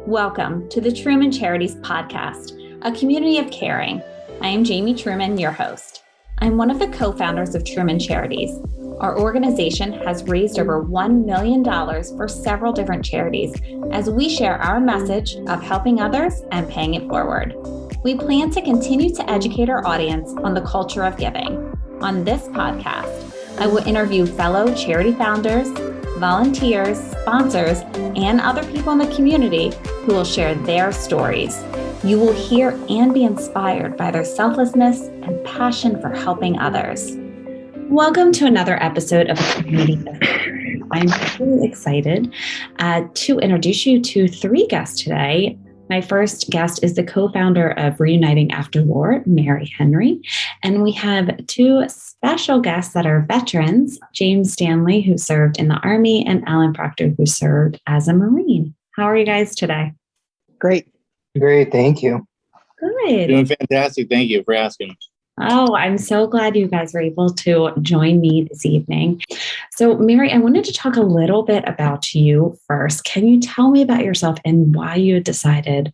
Welcome to the Truman Charities podcast, a community of caring. I am Jamie Truman, your host. I'm one of the co-founders of Truman Charities. Our organization has raised over $1 million for several different charities as we share our message of helping others and paying it forward. We plan to continue to educate our audience on the culture of giving. On this podcast, I will interview fellow charity founders, volunteers, sponsors, and other people in the community who will share their stories. You will hear and be inspired by their selflessness and passion for helping others. Welcome to another episode of Reuniting After War. I'm really excited to introduce you to three guests today. My first guest is the co-founder of Reuniting After War, Mary Henry. And we have two special guests that are veterans, James Stanley, who served in the Army, and Alan Proctor, who served as a Marine. How are you guys today? Great. Thank you. Good. Doing fantastic. Thank you for asking. Oh, I'm so glad you guys were able to join me this evening. So, Mary, I wanted to talk a little bit about you first. Can you tell me about yourself and why you decided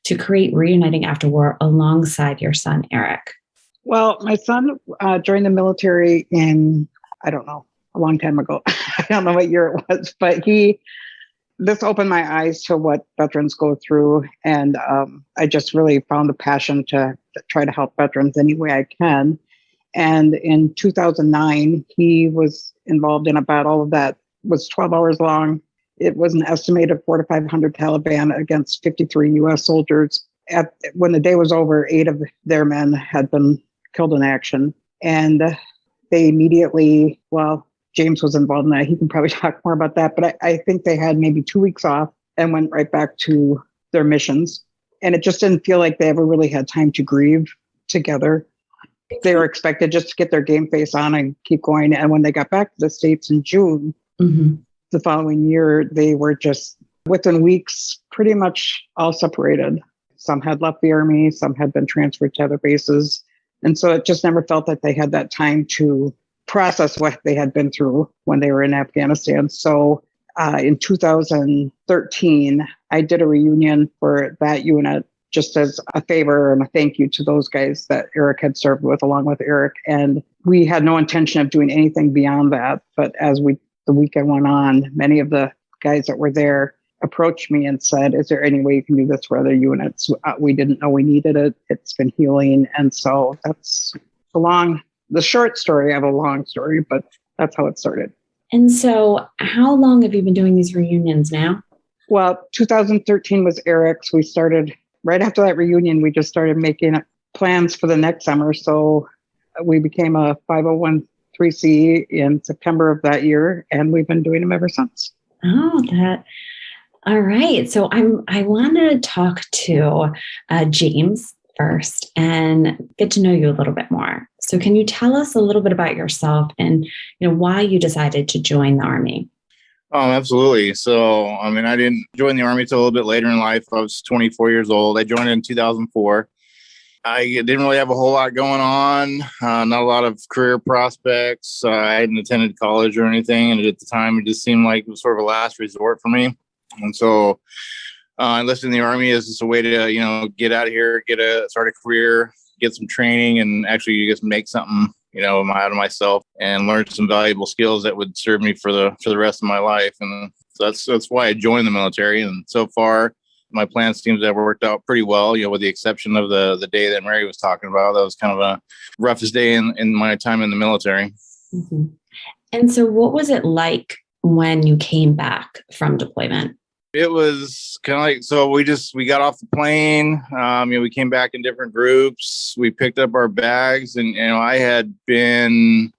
to create Reuniting After War alongside your son, Eric? Well, my son joined the military in, a long time ago. I don't know what year it was, but this opened my eyes to what veterans go through. And I just really found a passion to try to help veterans any way I can. And in 2009, he was involved in a battle that was 12 hours long. It was an estimated 400 to 500 Taliban against 53 U.S. soldiers. When the day was over, 8 of their men had been killed in action. And they immediately, James was involved in that. He can probably talk more about that. But I think they had maybe 2 weeks off and went right back to their missions. And it just didn't feel like they ever really had time to grieve together. They were expected just to get their game face on and keep going. And when they got back to the States in June, the following year, they were just within weeks, pretty much all separated. Some had left the Army, some had been transferred to other bases. And so it just never felt that they had that time to process what they had been through when they were in Afghanistan. So in 2013, I did a reunion for that unit just as a favor and a thank you to those guys that Eric had served with, along with Eric. And we had no intention of doing anything beyond that. But as the weekend went on, many of the guys that were there approached me and said, is there any way you can do this for other units? We didn't know we needed it. It's been healing. And so that's the short story of a long story, but that's how it started. And so how long have you been doing these reunions now? Well, 2013 was Eric's. We started right after that reunion. We just started making plans for the next summer. So we became a 501(c) in September of that year, and we've been doing them ever since. All right. So I want to talk to James first and get to know you a little bit more. So can you tell us a little bit about yourself and why you decided to join the Army? Oh, absolutely. So, I didn't join the Army until a little bit later in life. I was 24 years old. I joined in 2004. I didn't really have a whole lot going on, not a lot of career prospects. I hadn't attended college or anything. And at the time, it just seemed like it was sort of a last resort for me. And so I enlisted in the Army as just a way to, get out of here, start a career, get some training, and actually just make something, out of myself and learn some valuable skills that would serve me for the rest of my life. And so that's why I joined the military. And so far, my plan seems to have worked out pretty well, with the exception of the day that Mary was talking about. That was kind of a roughest day in my time in the military. Mm-hmm. And so what was it like when you came back from deployment? It was kind of like, so we got off the plane. We came back in different groups. We picked up our bags, and I had been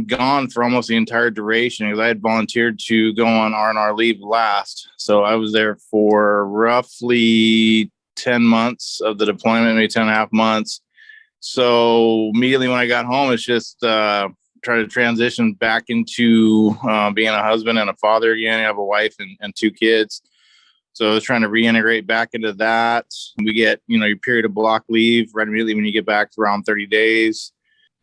gone for almost the entire duration because I had volunteered to go on R&R leave last. So I was there for roughly 10 months of the deployment, maybe 10 and a half months. So immediately when I got home, it's just try to transition back into being a husband and a father again. I have a wife and 2 kids. So I was trying to reintegrate back into that. We get, your period of block leave right immediately when you get back to around 30 days.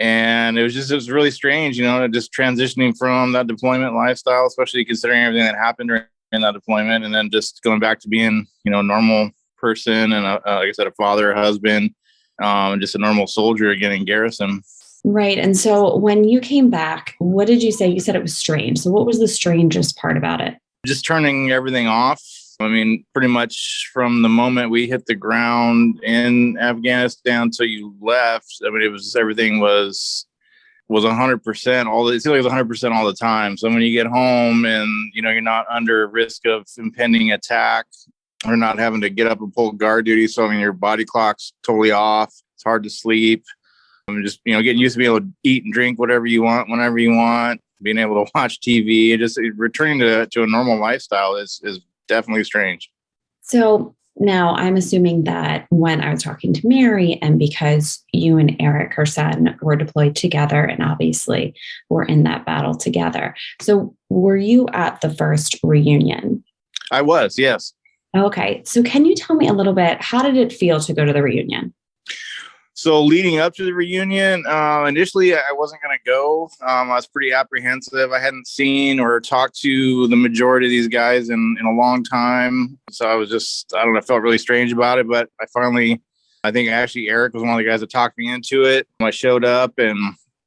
And it was really strange, just transitioning from that deployment lifestyle, especially considering everything that happened during in that deployment, and then just going back to being, a normal person and, like I said, a father, a husband, and just a normal soldier again in garrison. Right. And so when you came back, what did you say? You said it was strange. So what was the strangest part about it? Just turning everything off. I mean, pretty much from the moment we hit the ground in Afghanistan till you left, I mean, it was everything was 100%. It seemed like it was 100% all the time. So when you get home and, you're not under risk of impending attack or not having to get up and pull guard duty. So, I mean, your body clock's totally off. It's hard to sleep. I'm just, getting used to being able to eat and drink whatever you want, whenever you want, being able to watch TV, and just returning to a normal lifestyle is definitely strange. So now I'm assuming that when I was talking to Mary, and because you and Eric, her son, were deployed together and obviously were in that battle together. So were you at the first reunion? I was, yes. Okay. So can you tell me a little bit, how did it feel to go to the reunion? So leading up to the reunion, initially I wasn't going to go. I was pretty apprehensive. I hadn't seen or talked to the majority of these guys in a long time. So I was just, I don't know, I felt really strange about it. But I think actually Eric was one of the guys that talked me into it. I showed up, and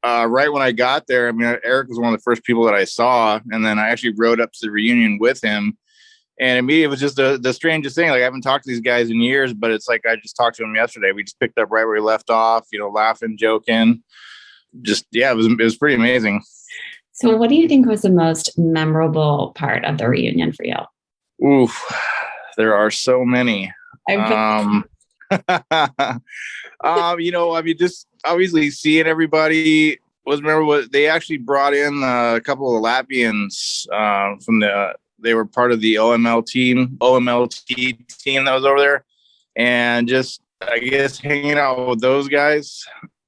right when I got there, I mean, Eric was one of the first people that I saw. And then I actually rode up to the reunion with him. And immediately it was just the strangest thing. Like, I haven't talked to these guys in years, but it's like I just talked to them yesterday. We just picked up right where we left off, laughing, joking. Just, yeah, it was pretty amazing. So what do you think was the most memorable part of the reunion for you? Oof, there are so many. I mean, just obviously seeing everybody was memorable. They actually brought in a couple of Latvians they were part of the OMLT team that was over there. And just, I guess, hanging out with those guys.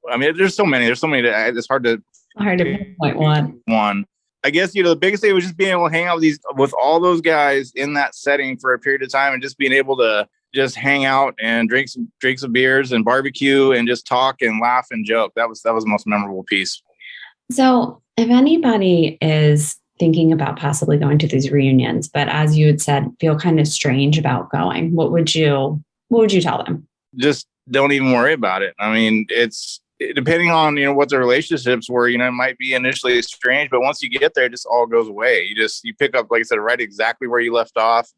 I mean, there's so many. It's hard to pinpoint one. I guess, the biggest thing was just being able to hang out with all those guys in that setting for a period of time, and just being able to just hang out and drink some beers and barbecue and just talk and laugh and joke. That was the most memorable piece. So if anybody is thinking about possibly going to these reunions, but as you had said, feel kind of strange about going, what would you tell them? Just don't even worry about it. I mean, it's depending on, what the relationships were, it might be initially strange, but once you get there, it just all goes away. You pick up, like I said, right exactly where you left off.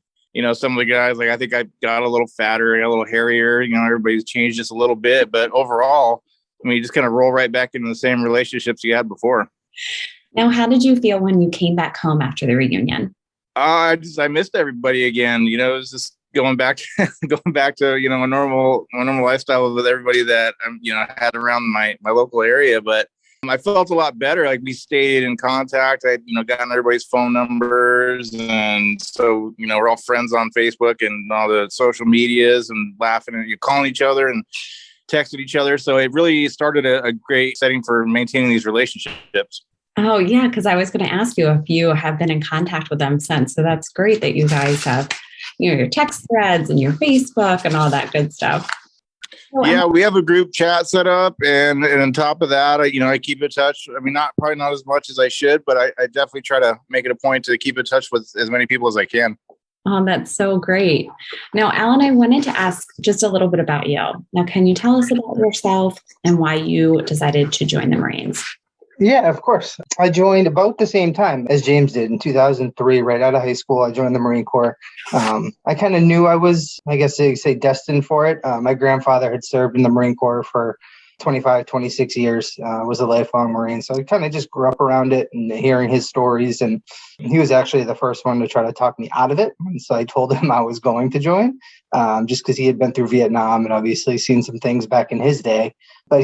Some of the guys, like, I think I got a little fatter, I got a little hairier, everybody's changed just a little bit, but overall, I mean, you just kind of roll right back into the same relationships you had before. Now, how did you feel when you came back home after the reunion? I missed everybody again. It was just going back to a normal lifestyle with everybody that I had around my local area. But I felt a lot better. Like, we stayed in contact. I gotten everybody's phone numbers, and so we're all friends on Facebook and all the social medias, and laughing and calling each other and texting each other. So it really started a great setting for maintaining these relationships. Oh, yeah, because I was going to ask you if you have been in contact with them since. So that's great that you guys have, your text threads and your Facebook and all that good stuff. So, yeah, we have a group chat set up, and on top of that, I keep in touch. I mean, probably not as much as I should, but I definitely try to make it a point to keep in touch with as many people as I can. Oh, that's so great. Now, Alan, I wanted to ask just a little bit about you. Now, can you tell us about yourself and why you decided to join the Marines? Yeah, of course. I joined about the same time as James did in 2003, right out of high school. I joined the Marine Corps. I kind of knew I was, I guess they say, destined for it. My grandfather had served in the Marine Corps for 25, 26 years, was a lifelong Marine. So I kind of just grew up around it and hearing his stories. And he was actually the first one to try to talk me out of it. And so I told him I was going to join just because he had been through Vietnam and obviously seen some things back in his day. But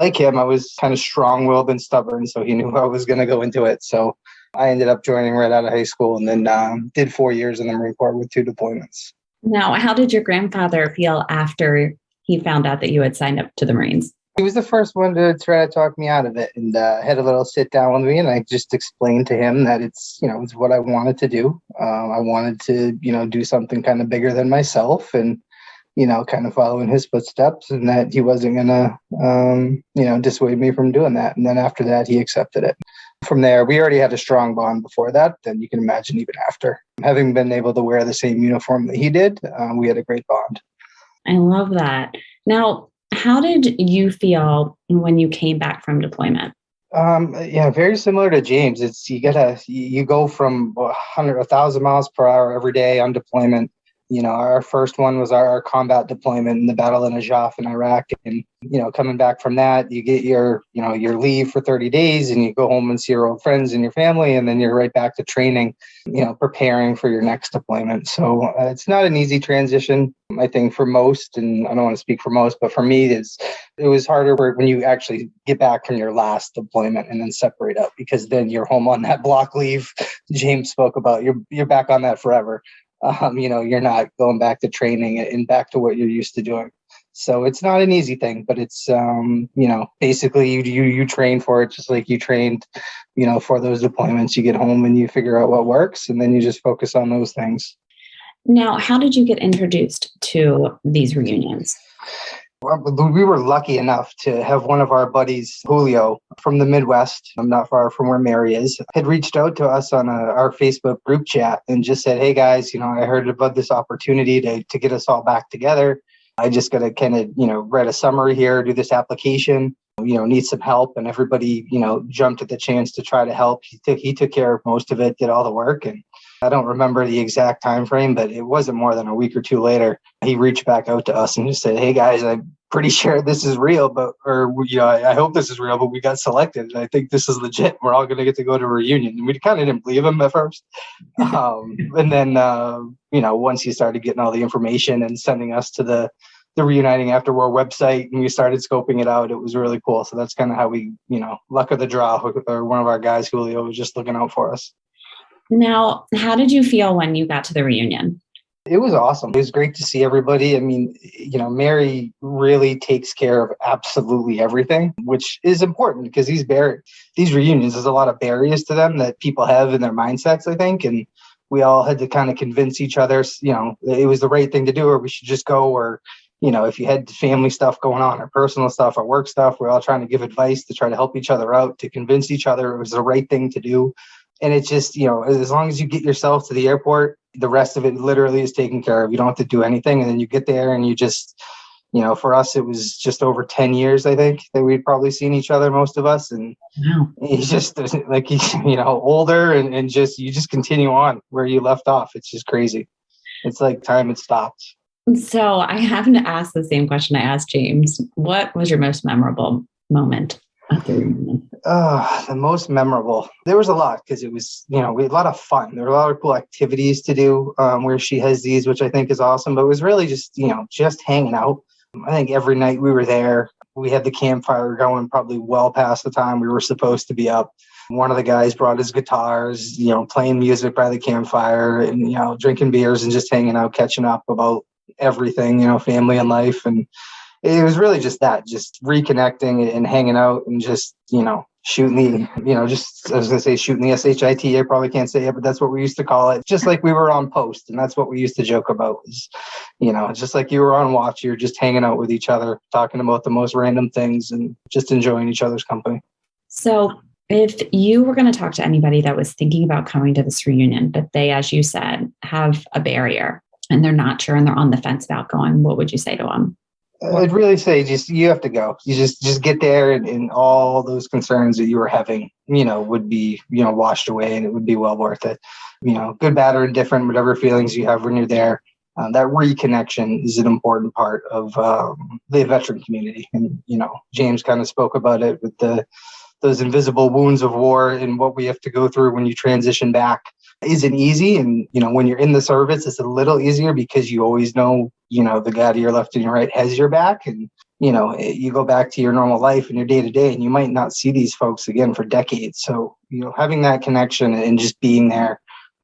like him, I was kind of strong-willed and stubborn, so he knew I was going to go into it. So I ended up joining right out of high school, and then did 4 years in the Marine Corps with 2 deployments. Now, how did your grandfather feel after he found out that you had signed up to the Marines? He was the first one to try to talk me out of it, and had a little sit down with me, and I just explained to him that it's what I wanted to do. I wanted to, do something kind of bigger than myself, and kind of follow in his footsteps, and that he wasn't going to, dissuade me from doing that. And then after that, he accepted it. from there, we already had a strong bond before that. Then you can imagine even after. Having been able to wear the same uniform that he did, we had a great bond. I love that. Now, how did you feel when you came back from deployment? Yeah, very similar to James. It's you go from 1,000 miles per hour every day on deployment. Our first one was our combat deployment in the battle in Najaf in Iraq. And, coming back from that, you get your leave for 30 days and you go home and see your old friends and your family. And then you're right back to training, preparing for your next deployment. So it's not an easy transition, I think, for most. And I don't want to speak for most, but for me, it was harder when you actually get back from your last deployment and then separate up, because then you're home on that block leave James spoke about. You're back on that forever. You're not going back to training and back to what you're used to doing. So it's not an easy thing, but it's, basically you train for it just like you trained, for those deployments. You get home and you figure out what works, and then you just focus on those things. Now, how did you get introduced to these reunions? We were lucky enough to have one of our buddies, Julio, from the Midwest, not far from where Mary is, had reached out to us on our Facebook group chat and just said, "Hey guys, I heard about this opportunity to get us all back together. I just got to kind of, write a summary here, do this application, need some help." And everybody, jumped at the chance to try to help. He took care of most of it, did all the work. And I don't remember the exact time frame, but it wasn't more than a week or two later. He reached back out to us and just said, "Hey guys, I'm pretty sure this is real, I hope this is real, but we got selected. And I think this is legit. We're all going to get to go to a reunion." And we kind of didn't believe him at first. And then, once he started getting all the information and sending us to the Reuniting After War website, and we started scoping it out, it was really cool. So that's kind of how we, luck of the draw, or one of our guys, Julio, was just looking out for us. Now, how did you feel when you got to the reunion? It was awesome. It was great to see everybody. I mean, Mary really takes care of absolutely everything, which is important because these reunions, there's a lot of barriers to them that people have in their mindsets, I think. And we all had to kind of convince each other, it was the right thing to do, or we should just go, or, if you had family stuff going on or personal stuff or work stuff, we're all trying to give advice to try to help each other out, to convince each other it was the right thing to do. And it's just, as long as you get yourself to the airport, the rest of it literally is taken care of. You don't have to do anything. And then you get there and you just, for us, it was just over 10 years, I think, that we'd probably seen each other, most of us. And he's just like, he's, older and just, you just continue on where you left off. It's just crazy. It's like time had stopped. So I happen to ask the same question I asked James. What was your most memorable moment at the reunion? The most memorable. There was a lot, because it was, we had a lot of fun. There were a lot of cool activities to do where she has these, which I think is awesome. But it was really just, just hanging out. I think every night we were there, we had the campfire going probably well past the time we were supposed to be up. One of the guys brought his guitars, playing music by the campfire and, drinking beers and just hanging out, catching up about everything, family and life. And it was really just that, just reconnecting and hanging out and just, shooting the, I was going to say shooting the SHIT. I probably can't say it, but that's what we used to call it. Just like we were on post. And that's what we used to joke about was, just like you were on watch, you're just hanging out with each other, talking about the most random things and just enjoying each other's company. So if you were going to talk to anybody that was thinking about coming to this reunion, but they, as you said, have a barrier and they're not sure and they're on the fence about going, what would you say to them? I'd really say you have to go. You just get there and all those concerns that you were having, would be, washed away, and it would be well worth it. Good, bad, or indifferent, whatever feelings you have when you're there. That reconnection is an important part of the veteran community. And, James kind of spoke about it with those invisible wounds of war and what we have to go through when you transition back. Isn't easy. And, when you're in the service, it's a little easier because you always know, the guy to your left and your right has your back. And, you go back to your normal life and your day to day, and you might not see these folks again for decades. So, having that connection and just being there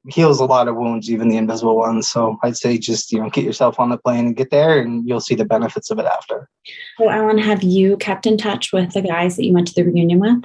heals a lot of wounds, even the invisible ones. So I'd say just, get yourself on the plane and get there, and you'll see the benefits of it after. So, Alan, have you kept in touch with the guys that you went to the reunion with?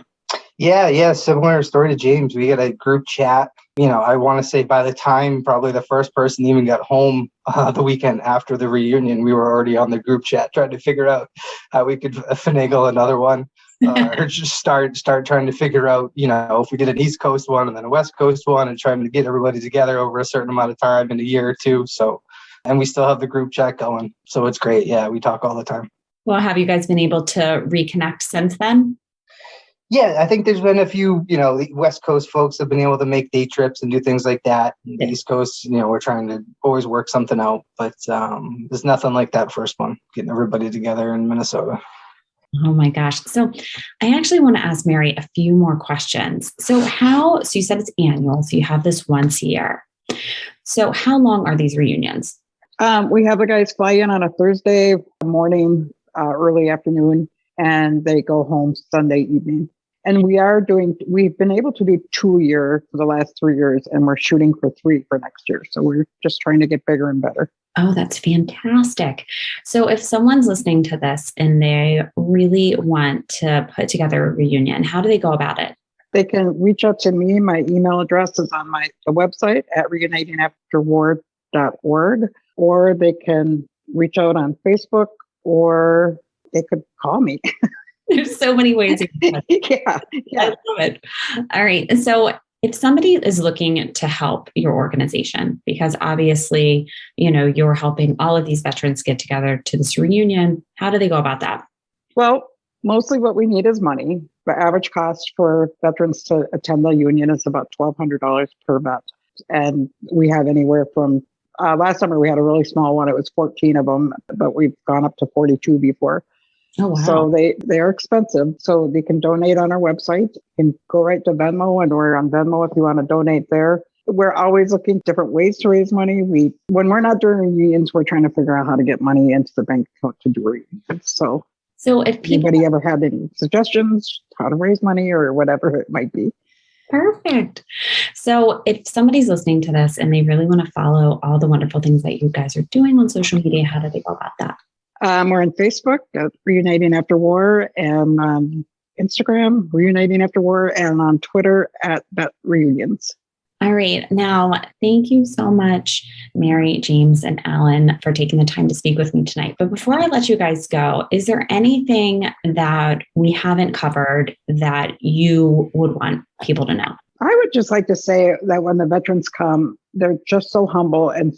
Yeah. Similar story to James. We had a group chat. I want to say by the time probably the first person even got home the weekend after the reunion, we were already on the group chat trying to figure out how we could finagle another one. or just start trying to figure out, if we did an East Coast one and then a West Coast one, and trying to get everybody together over a certain amount of time in a year or two. So, and we still have the group chat going. So it's great. Yeah, we talk all the time. Well, have you guys been able to reconnect since then? Yeah, I think there's been a few, the West Coast folks have been able to make day trips and do things like that. The East Coast, we're trying to always work something out, but there's nothing like that first one, getting everybody together in Minnesota. Oh my gosh. So I actually want to ask Mary a few more questions. So you said it's annual, so you have this once a year. So how long are these reunions? We have the guys fly in on a Thursday morning, early afternoon, and they go home Sunday evening. And we've been able to do 2 a year for the last 3 years, and we're shooting for 3 for next year. So we're just trying to get bigger and better. Oh, that's fantastic. So if someone's listening to this and they really want to put together a reunion, how do they go about it? They can reach out to me. My email address is on the website at reunitingafterwar.org, or they can reach out on Facebook, or they could call me. There's so many ways. Yeah. I love it. All right. So if somebody is looking to help your organization, because obviously, you're helping all of these veterans get together to this reunion, how do they go about that? Well, mostly what we need is money. The average cost for veterans to attend the union is about $1,200 per vet. And we have anywhere from, last summer we had a really small one. It was 14 of them, but we've gone up to 42 before. Oh, wow. So they are expensive. So they can donate on our website. You can go right to Venmo, and we're on Venmo if you want to donate there. We're always looking at different ways to raise money. When we're not doing reunions, we're trying to figure out how to get money into the bank account to do reunions. So if anybody ever had any suggestions how to raise money or whatever it might be. Perfect. So if somebody's listening to this and they really want to follow all the wonderful things that you guys are doing on social media, how do they go about that? We're on Facebook at Reuniting After War, and on Instagram, Reuniting After War, and on Twitter at Vet Reunions. All right. Now, thank you so much, Mary, James, and Alan, for taking the time to speak with me tonight. But before I let you guys go, is there anything that we haven't covered that you would want people to know? I would just like to say that when the veterans come, they're just so humble and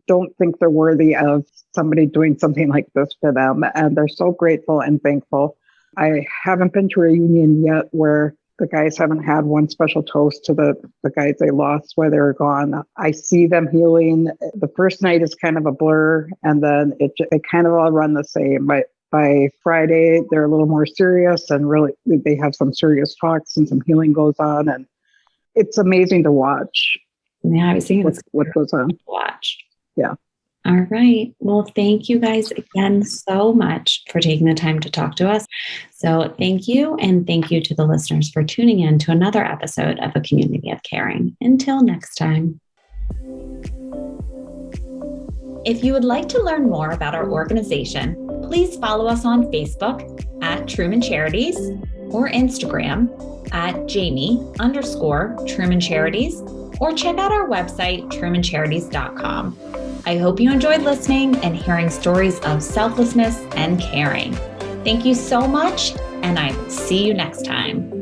don't think they're worthy of somebody doing something like this for them. And they're so grateful and thankful. I haven't been to a reunion yet where the guys haven't had one special toast to the guys they lost while they were gone. I see them healing. The first night is kind of a blur, and then it kind of all run the same. But by Friday, they're a little more serious, and really they have some serious talks and some healing goes on. And it's amazing to watch. Yeah, I was thinking what goes on. Watch. Yeah. All right. Well, thank you guys again so much for taking the time to talk to us. So thank you. And thank you to the listeners for tuning in to another episode of A Community of Caring. Until next time. If you would like to learn more about our organization, please follow us on Facebook at Truman Charities or Instagram at Jamie_Truman Charities, or check out our website, trumancharities.com. I hope you enjoyed listening and hearing stories of selflessness and caring. Thank you so much, and I will see you next time.